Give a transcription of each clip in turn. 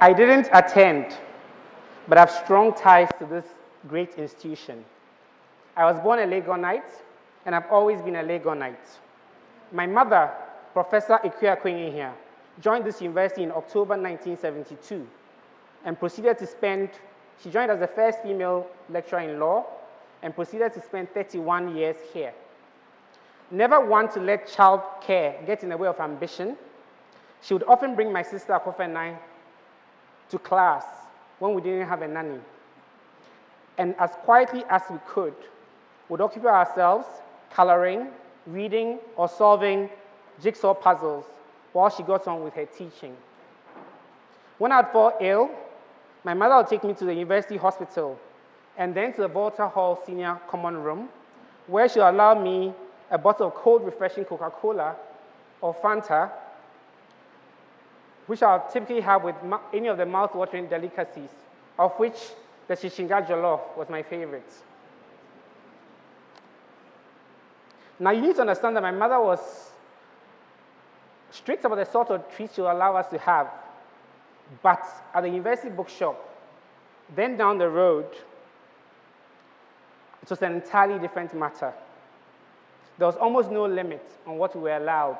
I didn't attend, but I have strong ties to this great institution. I was born a Legonite, and I've always been a Legonite. My mother, Professor Elikem Kuenyehia, joined this university in October 1972 and proceeded to spend, she joined as the first female lecturer in law and proceeded to spend 31 years here. Never one to let child care get in the way of ambition, she would often bring my sister Akofa and I to class when we didn't have a nanny. And as quietly as we could, would occupy ourselves coloring, reading, or solving jigsaw puzzles while she got on with her teaching. When I'd fall ill, my mother would take me to the university hospital and then to the Volta Hall Senior Common Room, where she would allow me a bottle of cold, refreshing Coca-Cola or Fanta, which I'll typically have with any of the mouth-watering delicacies, of which the Shishinga Jollof was my favorite. Now, you need to understand that my mother was strict about the sort of treats she would allow us to have. But at the university bookshop, then down the road, it was an entirely different matter. There was almost no limit on what we were allowed.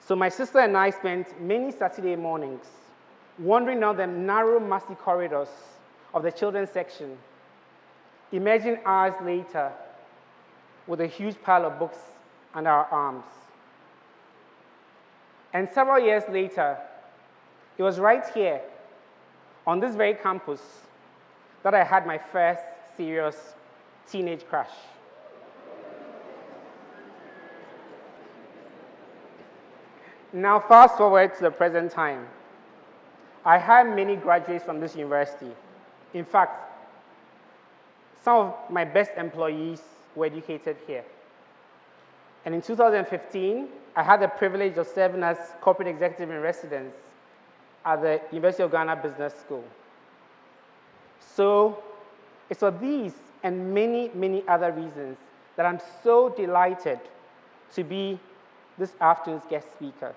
So my sister and I spent many Saturday mornings wandering down the narrow, musty corridors of the children's section, emerging hours later with a huge pile of books under our arms. And several years later, it was right here, on this very campus, that I had my first serious teenage crush. Now, fast forward to the present time. I had many graduates from this university. In fact, some of my best employees were educated here. And in 2015, I had the privilege of serving as corporate executive in residence at the University of Ghana Business School. So it's for these and many, many other reasons that I'm so delighted to be this afternoon's guest speaker.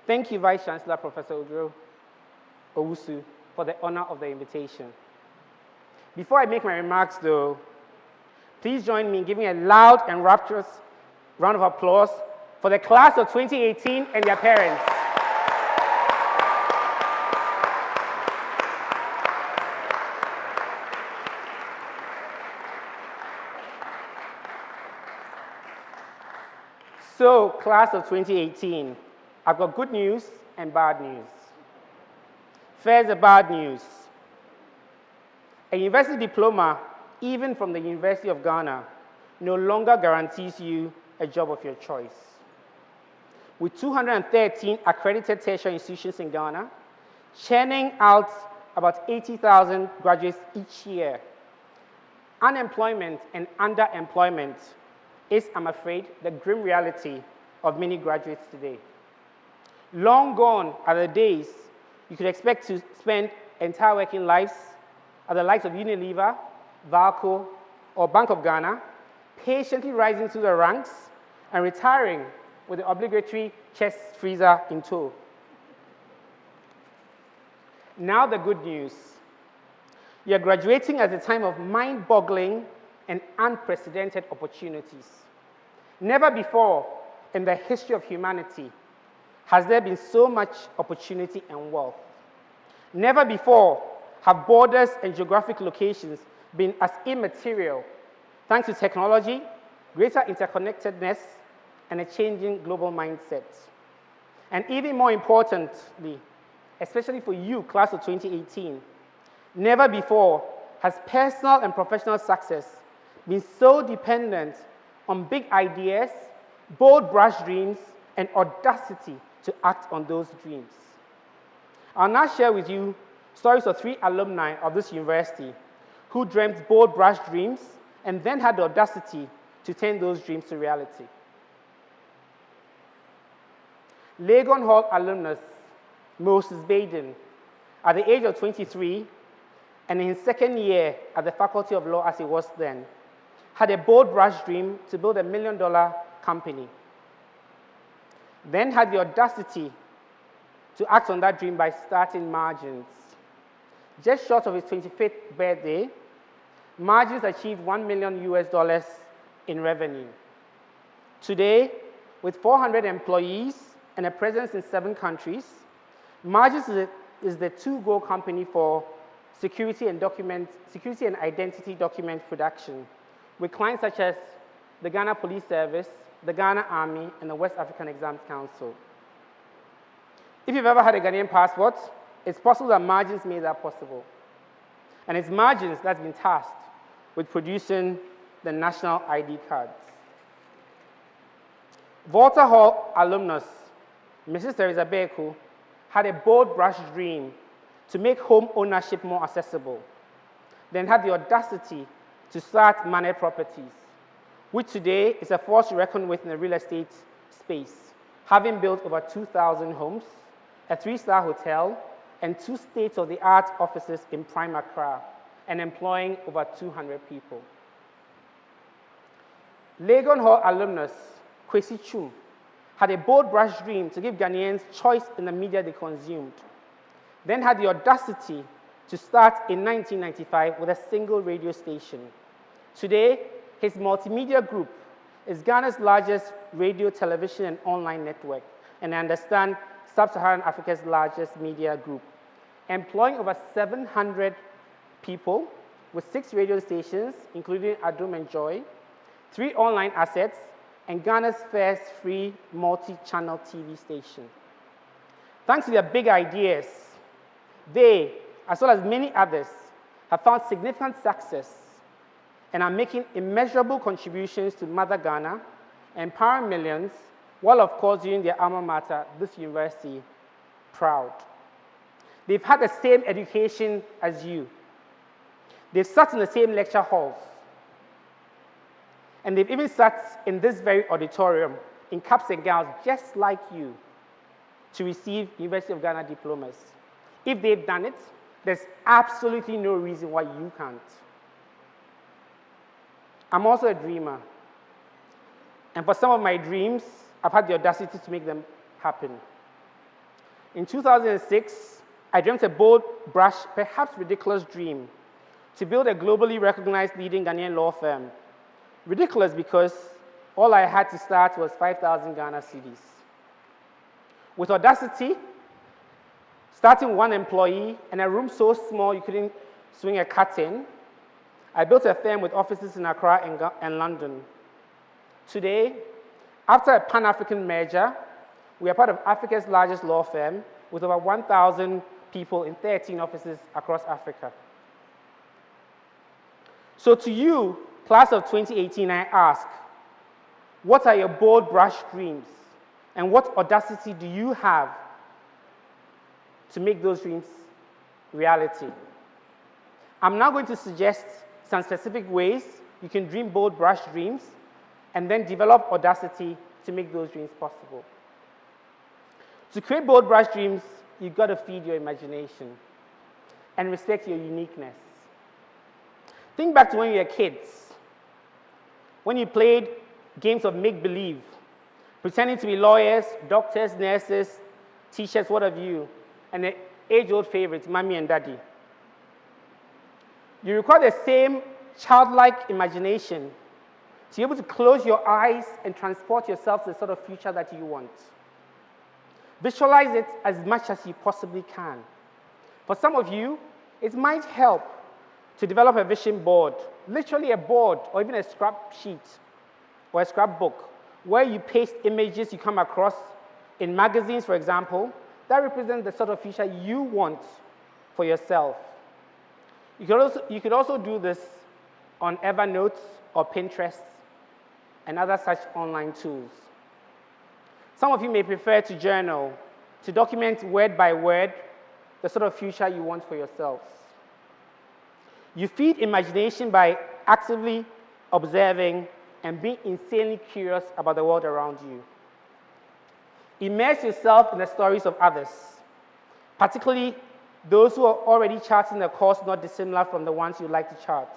Thank you, Vice Chancellor Professor Odro Owusu, for the honor of the invitation. Before I make my remarks, though, please join me in giving a loud and rapturous round of applause for the class of 2018 and their parents. So, class of 2018, I've got good news and bad news. First, the bad news. A university diploma, even from the University of Ghana, no longer guarantees you a job of your choice. With 213 accredited tertiary institutions in Ghana, churning out about 80,000 graduates each year, unemployment and underemployment is, I'm afraid, the grim reality of many graduates today. Long gone are the days you could expect to spend entire working lives at the likes of Unilever, Valco, or Bank of Ghana, patiently rising through the ranks and retiring with the obligatory chest freezer in tow. Now the good news. You're graduating at a time of mind-boggling and unprecedented opportunities. Never before in the history of humanity has there been so much opportunity and wealth. Never before have borders and geographic locations been as immaterial thanks to technology, greater interconnectedness, and a changing global mindset. And even more importantly, especially for you, class of 2018, never before has personal and professional success been so dependent on big ideas, bold brush dreams, and audacity to act on those dreams. I'll now share with you stories of 3 alumni of this university who dreamt bold brush dreams and then had the audacity to turn those dreams to reality. Legon Hall alumnus Moses Baden, at the age of 23, and in his second year at the Faculty of Law as he was then, had a bold brush dream to build a $1 million company. Then had the audacity to act on that dream by starting Margins. Just short of his 25th birthday, Margins achieved $1 million US in revenue. Today, with 400 employees and a presence in 7 countries, Margins is the to-go company for security and identity document production, with clients such as the Ghana Police Service, the Ghana Army, and the West African Exams Council. If you've ever had a Ghanaian passport, it's possible that Margins made that possible. And it's Margins that's been tasked with producing the national ID cards. Volta Hall alumnus, Mrs. Teresa Beku, had a bold brush dream to make home ownership more accessible, then had the audacity to start Manor Properties, which today is a force to reckon with in the real estate space, having built over 2,000 homes, a 3-star hotel, and 2 state-of-the-art offices in prime Accra, and employing over 200 people. Legon Hall alumnus, Kwesi Chum, had a bold brush dream to give Ghanaians choice in the media they consumed, then had the audacity to start in 1995 with a single radio station. Today, his multimedia group is Ghana's largest radio, television, and online network, and I understand Sub-Saharan Africa's largest media group, employing over 700 people with 6 radio stations, including Adom and Joy, 3 online assets, and Ghana's first free multi-channel TV station. Thanks to their big ideas, they, as well as many others, have found significant success and are making immeasurable contributions to Mother Ghana, empowering millions, while of course doing their alma mater, this university, proud. They've had the same education as you. They've sat in the same lecture halls. And they've even sat in this very auditorium in caps and gowns just like you to receive University of Ghana diplomas. If they've done it, there's absolutely no reason why you can't. I'm also a dreamer. And for some of my dreams, I've had the audacity to make them happen. In 2006, I dreamt a bold, brush, perhaps ridiculous dream to build a globally recognized leading Ghanaian law firm. Ridiculous because all I had to start was 5,000 Ghana cedis. With audacity, starting 1 employee and a room so small you couldn't swing a cat in, I built a firm with offices in Accra and London. Today, after a Pan-African merger, we are part of Africa's largest law firm with over 1,000 people in 13 offices across Africa. So to you, class of 2018, I ask, what are your bold brush dreams? And what audacity do you have to make those dreams reality? I'm now going to suggest some specific ways you can dream bold brush dreams and then develop audacity to make those dreams possible. To create bold brush dreams, you've got to feed your imagination and respect your uniqueness. Think back to when you were kids, when you played games of make-believe, pretending to be lawyers, doctors, nurses, teachers, what have you, and the age-old favorites, mommy and daddy. You require the same childlike imagination to be able to close your eyes and transport yourself to the sort of future that you want. Visualize it as much as you possibly can. For some of you, it might help to develop a vision board, literally a board or even a scrap sheet or a scrapbook where you paste images you come across in magazines, for example, that represent the sort of future you want for yourself. You could also do this on Evernote or Pinterest and other such online tools. Some of you may prefer to journal, to document word by word the sort of future you want for yourselves. You feed imagination by actively observing and being insanely curious about the world around you. Immerse yourself in the stories of others, particularly those who are already charting a course not dissimilar from the ones you'd like to chart.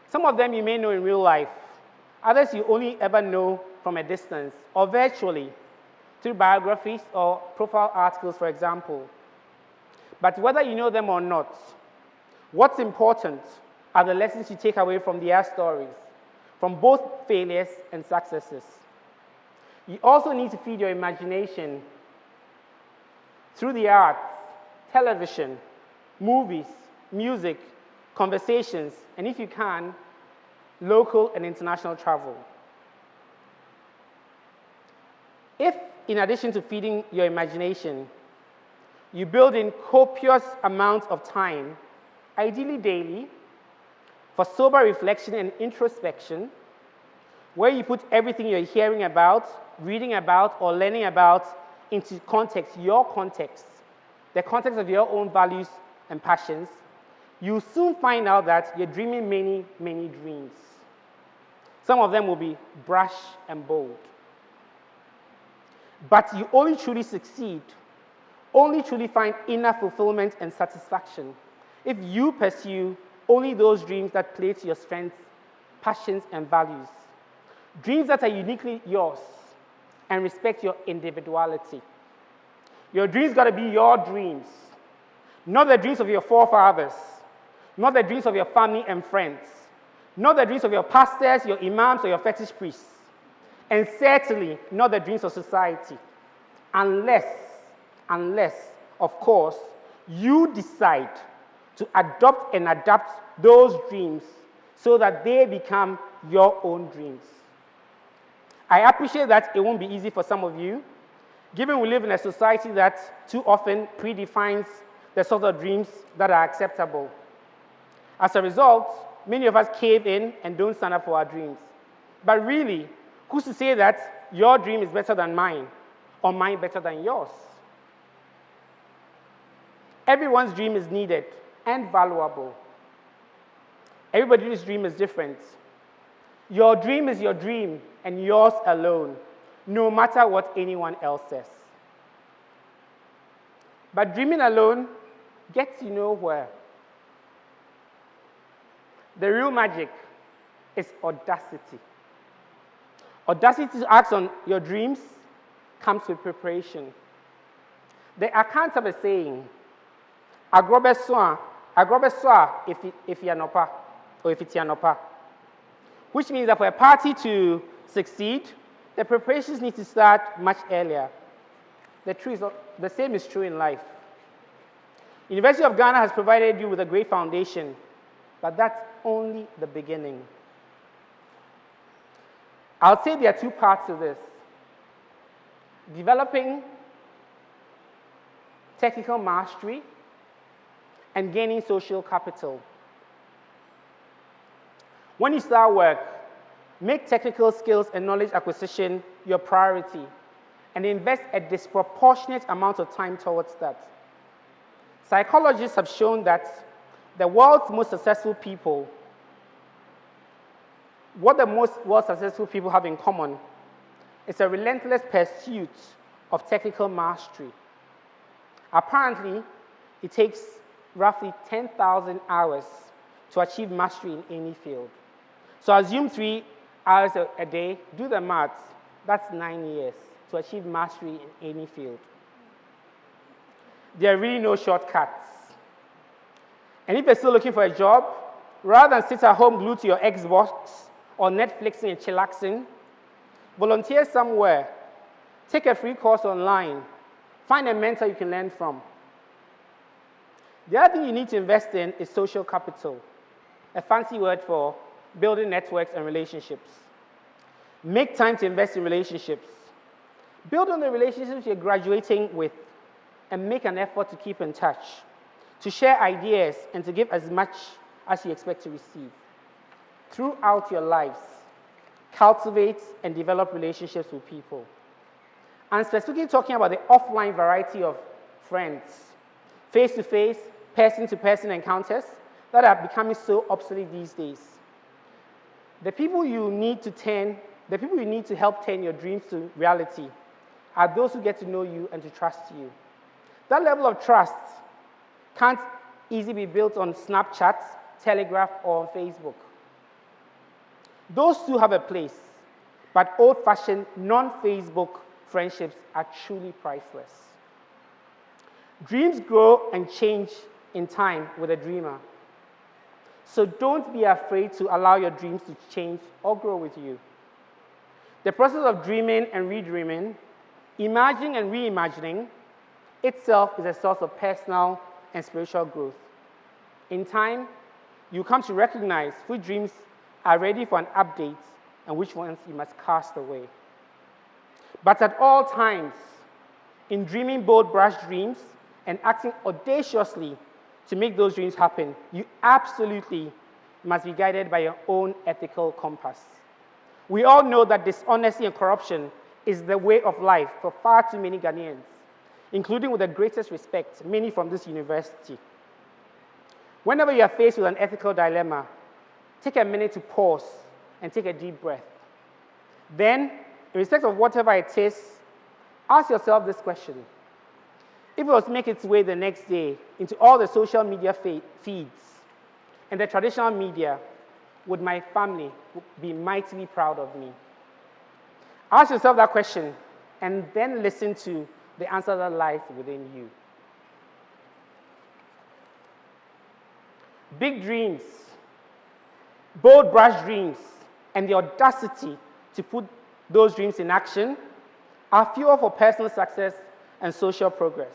Some of them you may know in real life, others you only ever know from a distance or virtually, through biographies or profile articles, for example. But whether you know them or not, what's important are the lessons you take away from their stories, from both failures and successes. You also need to feed your imagination through the arts, television, movies, music, conversations, and if you can, local and international travel. If, in addition to feeding your imagination, you build in copious amounts of time, ideally daily, for sober reflection and introspection, where you put everything you're hearing about, reading about, or learning about into context, your context, the context of your own values and passions, you'll soon find out that you're dreaming many, many dreams. Some of them will be brash and bold. But you only truly succeed, only truly find inner fulfillment and satisfaction if you pursue only those dreams that play to your strengths, passions, and values. Dreams that are uniquely yours and respect your individuality. Your dreams got to be your dreams, not the dreams of your forefathers, not the dreams of your family and friends, not the dreams of your pastors, your imams, or your fetish priests, and certainly not the dreams of society, unless, of course, you decide to adopt and adapt those dreams so that they become your own dreams. I appreciate that it won't be easy for some of you, given we live in a society that too often predefines the sort of dreams that are acceptable. As a result, many of us cave in and don't stand up for our dreams. But really, who's to say that your dream is better than mine, or mine better than yours? Everyone's dream is needed and valuable. Everybody's dream is different. Your dream is your dream, and yours alone, no matter what anyone else says. But dreaming alone gets you nowhere. The real magic is audacity. Audacity to act on your dreams comes with preparation. The account of a saying, agrobeswa if you're or if it's yanopa, which means that for a party to succeed, the preparations need to start much earlier. The same is true in life. University of Ghana has provided you with a great foundation, but that's only the beginning. I'll say there are two parts to this: developing technical mastery and gaining social capital. When you start work, make technical skills and knowledge acquisition your priority and invest a disproportionate amount of time towards that. Psychologists have shown that the world's most successful people, what the most successful people have in common is a relentless pursuit of technical mastery. Apparently, it takes roughly 10,000 hours to achieve mastery in any field. So assume 3 hours a day, do the maths, that's 9 years to achieve mastery in any field. There are really no shortcuts. And if you're still looking for a job, rather than sit at home glued to your Xbox or Netflixing and chillaxing, volunteer somewhere, take a free course online, find a mentor you can learn from. The other thing you need to invest in is social capital, a fancy word for building networks and relationships. Make time to invest in relationships. Build on the relationships you're graduating with and make an effort to keep in touch, to share ideas and to give as much as you expect to receive. Throughout your lives, cultivate and develop relationships with people. I'm specifically talking about the offline variety of friends, face-to-face, person-to-person encounters that are becoming so obsolete these days. The people you need to help turn your dreams to reality are those who get to know you and to trust you. That level of trust can't easily be built on Snapchat, Telegraph, or Facebook. Those two have a place, but old-fashioned, non-Facebook friendships are truly priceless. Dreams grow and change in time with a dreamer. So don't be afraid to allow your dreams to change or grow with you. The process of dreaming and redreaming, imagining and reimagining itself is a source of personal and spiritual growth. In time, you come to recognize which dreams are ready for an update and which ones you must cast away. But at all times, in dreaming bold, brash dreams and acting audaciously to make those dreams happen, you absolutely must be guided by your own ethical compass. We all know that dishonesty and corruption is the way of life for far too many Ghanaians, including with the greatest respect, many from this university. Whenever you are faced with an ethical dilemma, take a minute to pause and take a deep breath. Then, in respect of whatever it is, ask yourself this question. If it was to make its way the next day into all the social media feeds and the traditional media, would my family be mightily proud of me? Ask yourself that question and then listen to the answer that lies within you. Big dreams, bold, brash dreams, and the audacity to put those dreams in action are fuel for personal success and social progress.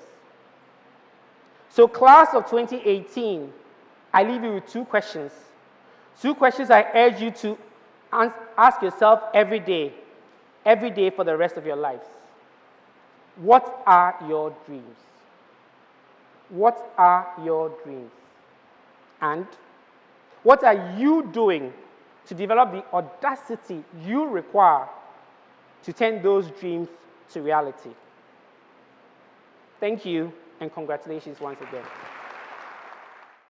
So class of 2018, I leave you with two questions. Two questions I urge you to ask yourself every day for the rest of your lives. What are your dreams? What are your dreams? And what are you doing to develop the audacity you require to turn those dreams to reality? Thank you, and congratulations once again.